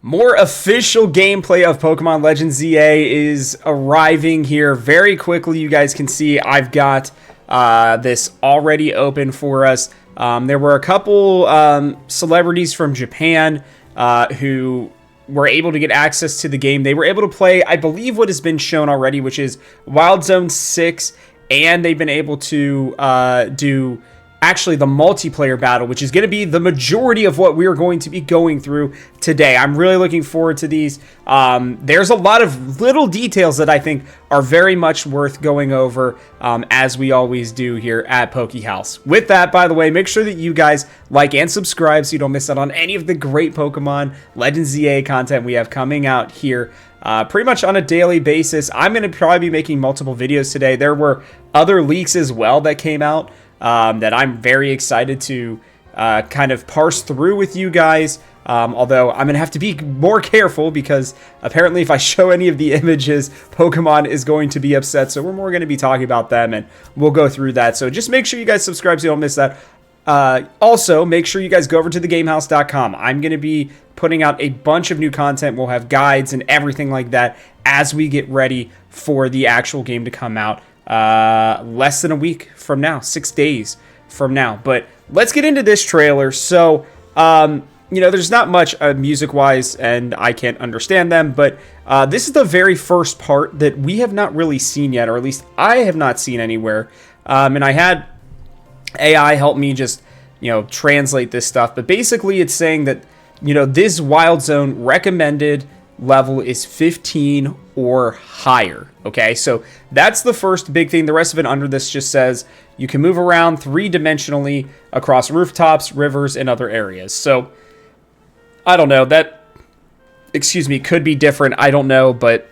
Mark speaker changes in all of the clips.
Speaker 1: More official gameplay of Pokemon Legends ZA is arriving here very quickly. You guys can see I've got this already open for us. There were a couple celebrities from Japan who were able to get access to the game. They were able to play, I believe, what has been shown already, which is Wild Zone 6, and they've been able to do actually the multiplayer battle, which is going to be the majority of what we're going to be going through today. I'm really looking forward to these. There's a lot of little details that I think are very much worth going over, as we always do here at Haus. With that, by the way, make sure that you guys like and subscribe so you don't miss out on any of the great Pokemon Legends ZA content we have coming out here pretty much on a daily basis. I'm going to probably be making multiple videos today. There were other leaks as well that came out that I'm very excited to kind of parse through with you guys. Although I'm going to have to be more careful because apparently if I show any of the images, Pokemon is going to be upset. So we're more going to be talking about them and we'll go through that. So just make sure you guys subscribe so you don't miss that. Also, make sure you guys go over to thegamehouse.com. I'm going to be putting out a bunch of new content. We'll have guides and everything like that as we get ready for the actual game to come out less than a week from now, 6 days from now. But let's get into this trailer. So, you know, there's not much music-wise, and I can't understand them, but this is the very first part that we have not really seen yet, or at least I have not seen anywhere. And I had AI help me just, you know, translate this stuff. But basically, it's saying that, you know, this Wild Zone recommended level is 15 or higher. Okay, so that's the first big thing. The rest of it under this just says you can move around three-dimensionally across rooftops, rivers, and other areas. So I don't know, that, excuse me, could be different. I don't know, but,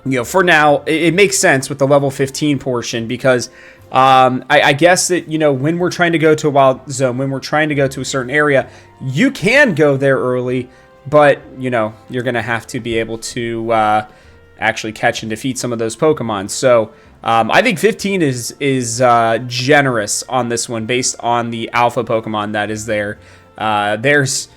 Speaker 1: you know, for now, it makes sense with the level 15 portion because I guess that, you know, when we're trying to go to a wild zone, when we're trying to go to a certain area, you can go there early, but, you know, you're going to have to be able to actually catch and defeat some of those Pokemon. So I think 15 is generous on this one based on the alpha Pokemon that is there. There's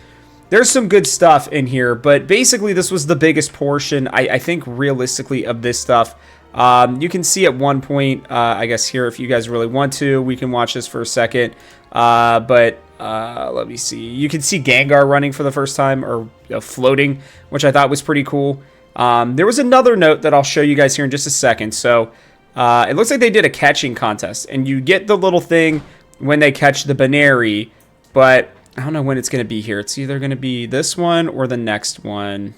Speaker 1: some good stuff in here, but basically this was the biggest portion, I think, realistically, of this stuff. You can see at one point, I guess here, if you guys really want to, we can watch this for a second. But let me see. You can see Gengar running for the first time, or floating, which I thought was pretty cool. There was another note that I'll show you guys here in just a second. So it looks like they did a catching contest, and you get the little thing when they catch the Baneri, but I don't know when it's going to be here. It's either going to be this one or the next one.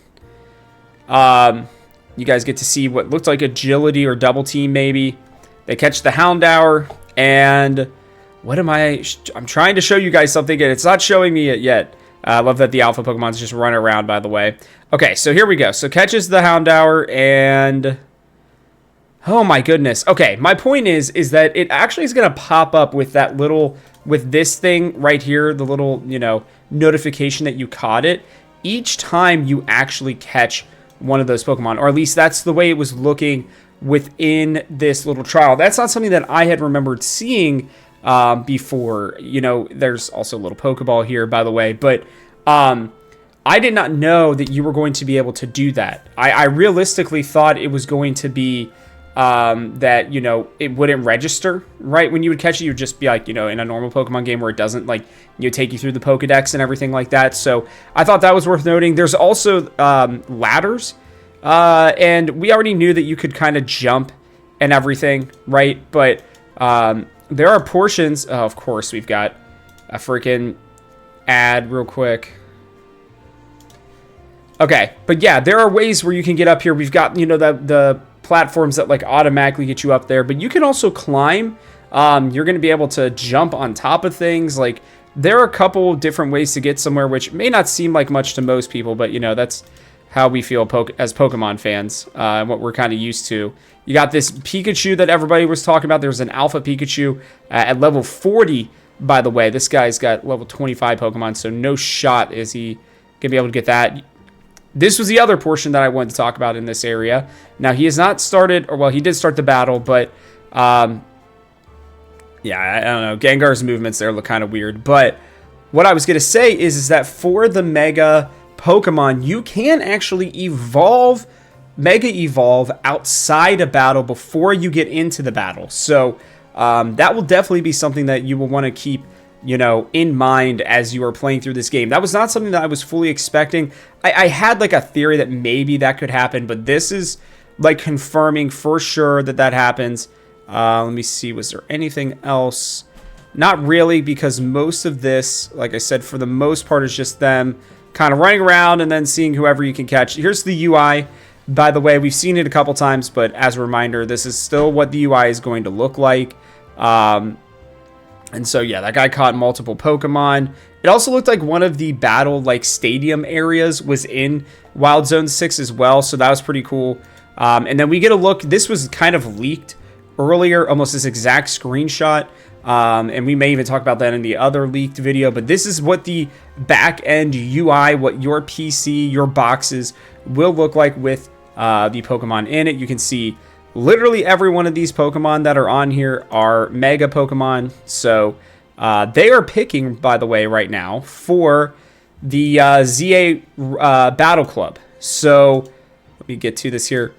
Speaker 1: You guys get to see what looked like agility or double team, maybe. They catch the Houndour, and what am I'm trying to show you guys something, and it's not showing me it yet. I love that the alpha Pokemon's just run around, by the way. Okay, so here we go. So catches the Houndour, and oh my goodness. Okay, my point is that it actually is going to pop up with that little, with this thing right here, the little, you know, notification that you caught it each time you actually catch one of those Pokemon, or at least that's the way it was looking within this little trial. That's not something that I had remembered seeing before. You know, there's also a little Pokeball here, by the way, but I did not know that you were going to be able to do that. I realistically thought it was going to be that, you know, it wouldn't register, right? When you would catch it, you would just be like, you know, in a normal Pokemon game where it doesn't, like, you know, take you through the Pokedex and everything like that. So I thought that was worth noting. There's also ladders, and we already knew that you could kind of jump and everything, right? But there are portions, of course, we've got a freaking ad real quick. Okay, but yeah, there are ways where you can get up here. We've got, you know, the platforms that like automatically get you up there, but you can also climb. You're going to be able to jump on top of things. Like, there are a couple different ways to get somewhere, which may not seem like much to most people, but, you know, that's how we feel as Pokemon fans, and what we're kind of used to. You got this Pikachu that everybody was talking about. There's an alpha Pikachu at level 40, by the way. This guy's got level 25 Pokemon, so no shot is he going to be able to get that. This was the other portion that I wanted to talk about in this area. Now, he has not started, or well, he did start the battle, but yeah, I don't know. Gengar's movements there look kind of weird. But what I was going to say is that for the Mega Pokemon, you can actually evolve, Mega Evolve outside a battle before you get into the battle. So that will definitely be something that you will want to keep, you know, in mind as you are playing through this game. That was not something that I was fully expecting. I had like a theory that maybe that could happen, but this is like confirming for sure that that happens. Let me see, was there anything else? Not really, because most of this, like I said, for the most part is just them kind of running around and then seeing whoever you can catch. Here's the UI. By the way, we've seen it a couple times, but as a reminder, this is still what the UI is going to look like. And so, yeah, that guy caught multiple Pokemon. It also looked like one of the battle, like, stadium areas was in Wild Zone 6 as well, so that was pretty cool. And then we get a look. This was kind of leaked earlier, almost this exact screenshot. And we may even talk about that in the other leaked video, but this is what the back-end UI, what your PC, your boxes will look like with the Pokemon in it. You can see literally every one of these Pokemon that are on here are Mega Pokemon. So they are picking, by the way, right now for the ZA Battle Club. So let me get to this here.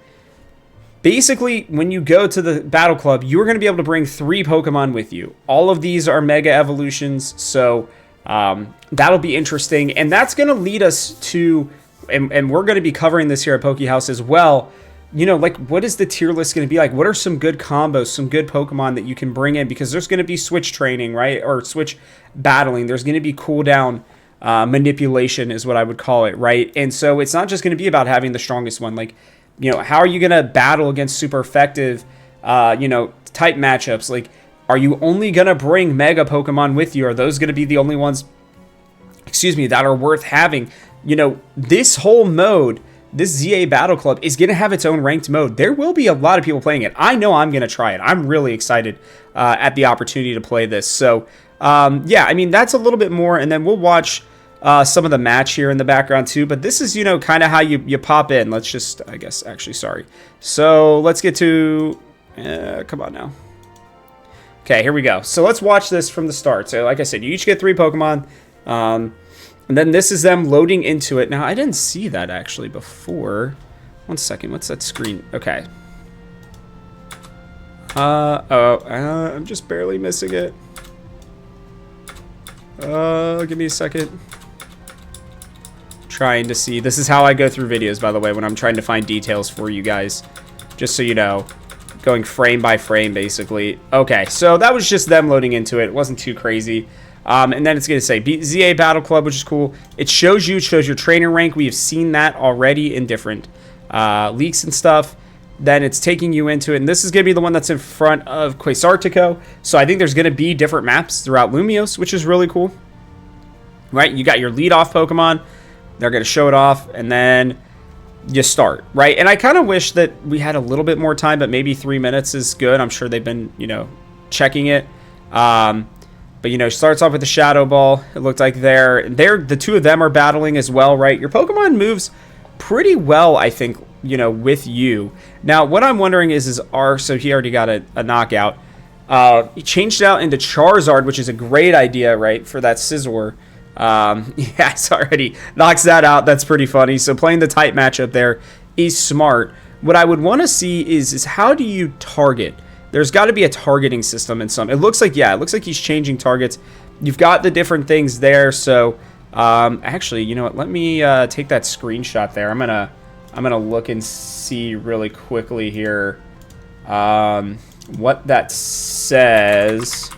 Speaker 1: Basically, when you go to the Battle Club, you're going to be able to bring 3 Pokemon with you. All of these are Mega Evolutions, so that'll be interesting. And that's going to lead us to, and we're going to be covering this here at Poke House as well, you know, like, what is the tier list going to be like? What are some good combos, some good Pokemon that you can bring in? Because there's going to be switch training, right? Or switch battling. There's going to be cooldown manipulation is what I would call it, right? And so it's not just going to be about having the strongest one. Like, you know, how are you going to battle against super effective, you know, type matchups? Like, are you only going to bring Mega Pokemon with you? Are those going to be the only ones, that are worth having? You know, this whole mode, this ZA Battle Club is going to have its own ranked mode. There will be a lot of people playing it. I know I'm going to try it. I'm really excited at the opportunity to play this. So, yeah, I mean, that's a little bit more, and then we'll watch some of the match here in the background too, but this is, you know, kind of how you pop in. Let's just, I guess, actually, sorry. So let's get to, come on now. Okay, here we go. So let's watch this from the start. So like I said, you each get 3 Pokemon, and then this is them loading into it. Now, I didn't see that actually before. One second, what's that screen? Okay. I'm just barely missing it. Give me a second. Trying to see. This is how I go through videos, by the way, when I'm trying to find details for you guys. Just so you know. Going frame by frame, basically. Okay, so that was just them loading into it. It wasn't too crazy. And then it's going to say ZA Battle Club, which is cool. It shows your trainer rank. We have seen that already in different leaks and stuff. Then it's taking you into it. And this is going to be the one that's in front of Quasartico. So I think there's going to be different maps throughout Lumios, which is really cool. Right? You got your lead-off Pokemon. They're going to show it off. And then you start. Right? And I kind of wish that we had a little bit more time, but maybe 3 minutes is good. I'm sure they've been, you know, checking it. But, you know, starts off with the Shadow Ball. It looked like the 2 of them are battling as well, right? Your Pokemon moves pretty well, I think, you know, with you. Now, what I'm wondering is so he already got a knockout. He changed it out into Charizard, which is a great idea, right, for that Scizor. Yeah, it's already knocks that out. That's pretty funny. So playing the type matchup there is smart. What I would want to see is how do you target? There's got to be a targeting system in some. It looks like he's changing targets. You've got the different things there. So actually, you know what? Let me take that screenshot there. I'm gonna look and see really quickly here what that says.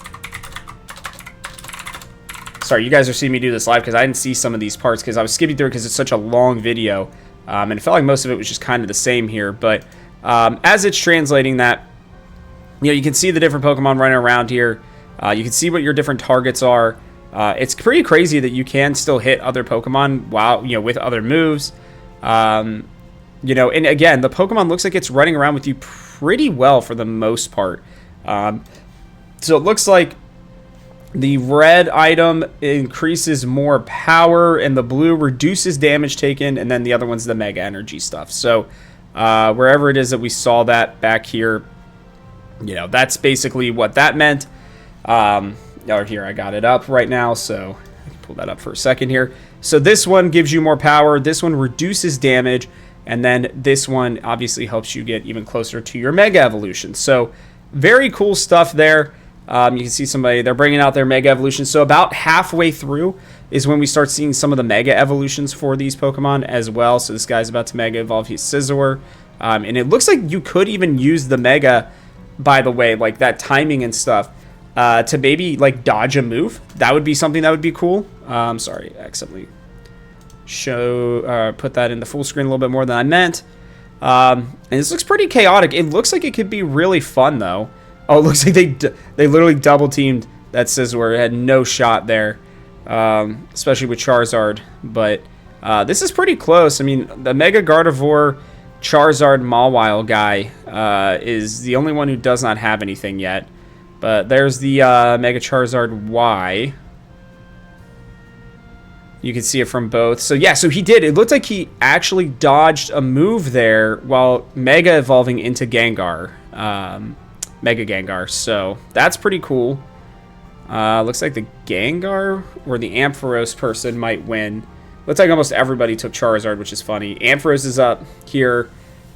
Speaker 1: Sorry, you guys are seeing me do this live because I didn't see some of these parts because I was skipping through it because it's such a long video, and it felt like most of it was just kind of the same here. But as it's translating that, you know, you can see the different Pokemon running around here. You can see what your different targets are. It's pretty crazy that you can still hit other Pokemon while, you know, with other moves. You know, and again, the Pokemon looks like it's running around with you pretty well for the most part. So it looks like the red item increases more power, and the blue reduces damage taken, and then the other one's the Mega Energy stuff. So wherever it is that we saw that back here, you know, that's basically what that meant. Or here, I got it up right now, so I can pull that up for a second here. So this one gives you more power. This one reduces damage. And then this one obviously helps you get even closer to your Mega Evolution. So very cool stuff there. You can see they're bringing out their Mega Evolution. So about halfway through is when we start seeing some of the Mega Evolutions for these Pokemon as well. So this guy's about to Mega Evolve. He's Scizor. And it looks like you could even use the Mega, by the way, like that timing and stuff, to maybe like dodge a move. That would be something that would be cool. Sorry, I accidentally put that in the full screen a little bit more than I meant. And this looks pretty chaotic. It looks like it could be really fun, though. Oh, it looks like they literally double-teamed that Scizor. It had no shot there, especially with Charizard. But this is pretty close. I mean, the Mega Gardevoir Charizard Mawile guy is the only one who does not have anything yet. But there's the Mega Charizard Y. You can see it from both. So, yeah, so he did. It looked like he actually dodged a move there while Mega evolving into Gengar. Mega Gengar. So, that's pretty cool. Looks like the Gengar or the Ampharos person might win. Looks like almost everybody took Charizard, which is funny. Ampharos is up here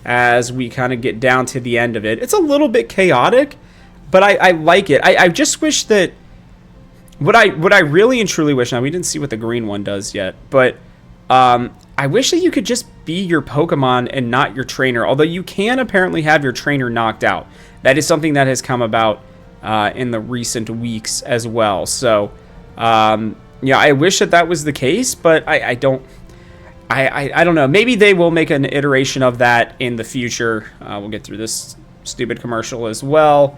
Speaker 1: as we kind of get down to the end of it. It's a little bit chaotic, but I like it. I just wish that... What I really and truly wish, now we didn't see what the green one does yet, but I wish that you could just be your Pokemon and not your trainer, although you can apparently have your trainer knocked out. That is something that has come about in the recent weeks as well. So, yeah, I wish that was the case, but I don't know. Maybe they will make an iteration of that in the future. We'll get through this stupid commercial as well.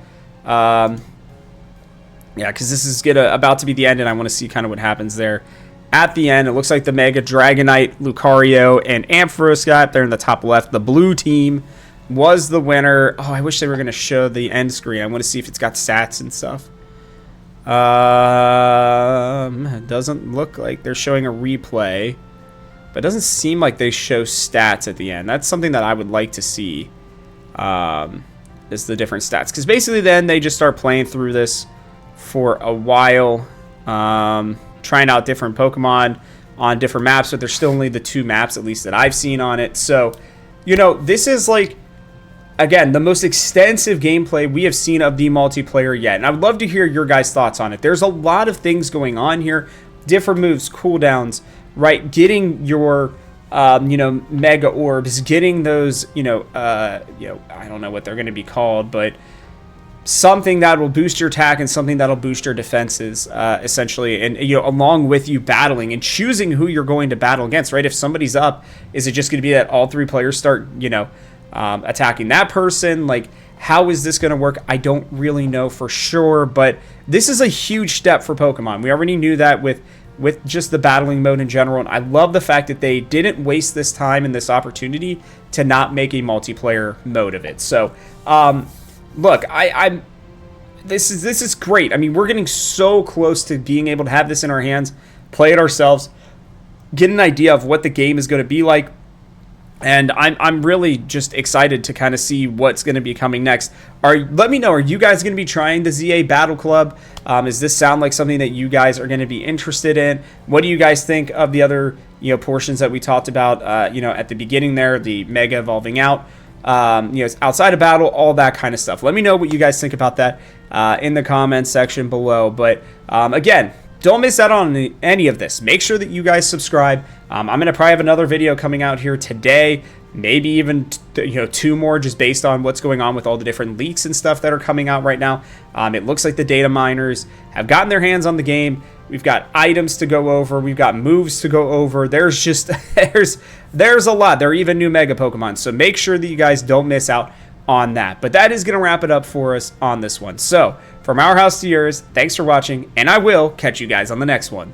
Speaker 1: Yeah, because this is about to be the end, and I want to see kind of what happens there at the end. It looks like the Mega Dragonite, Lucario, and Ampharos guy up there in the top left. The blue team was the winner. Oh, I wish they were going to show the end screen. I want to see if it's got stats and stuff. It doesn't look like they're showing a replay, but it doesn't seem like they show stats at the end. That's something that I would like to see, is the different stats. Because basically then they just start playing through this for a while, trying out different Pokemon on different maps, but there's still only the 2 maps, at least that I've seen on it. So, you know, this is like, again, the most extensive gameplay we have seen of the multiplayer yet. And I would love to hear your guys' thoughts on it. There's a lot of things going on here. Different moves, cooldowns, right? Getting your, you know, Mega Orbs, getting those, you know, I don't know what they're going to be called, but something that will boost your attack and something that'll boost your defenses, essentially, and you know, along with you battling and choosing who you're going to battle against, right? If somebody's up, is it just going to be that all 3 players start, you know, attacking that person? Like, how is this going to work? I don't really know for sure, but this is a huge step for Pokemon. We already knew that with just the battling mode in general, and I love the fact that they didn't waste this time and this opportunity to not make a multiplayer mode of it. So, look, this is great. I mean, we're getting so close to being able to have this in our hands, play it ourselves, get an idea of what the game is going to be like, and I'm really just excited to kind of see what's going to be coming next. Let me know, are you guys going to be trying the ZA Battle Club? Does this sound like something that you guys are going to be interested in? What do you guys think of the other, you know, portions that we talked about, you know, at the beginning there, the Mega evolving out? You know, outside of battle, all that kind of stuff. Let me know what you guys think about that in the comments section below. But again, don't miss out on any of this. Make sure that you guys subscribe. I'm going to probably have another video coming out here today, maybe even 2 more, just based on what's going on with all the different leaks and stuff that are coming out right now. It looks like the data miners have gotten their hands on the game. We've got items to go over. We've got moves to go over. There's just there's a lot. There are even new Mega Pokemon. So make sure that you guys don't miss out on that. But that is going to wrap it up for us on this one. So from our house to yours, thanks for watching, and I will catch you guys on the next one.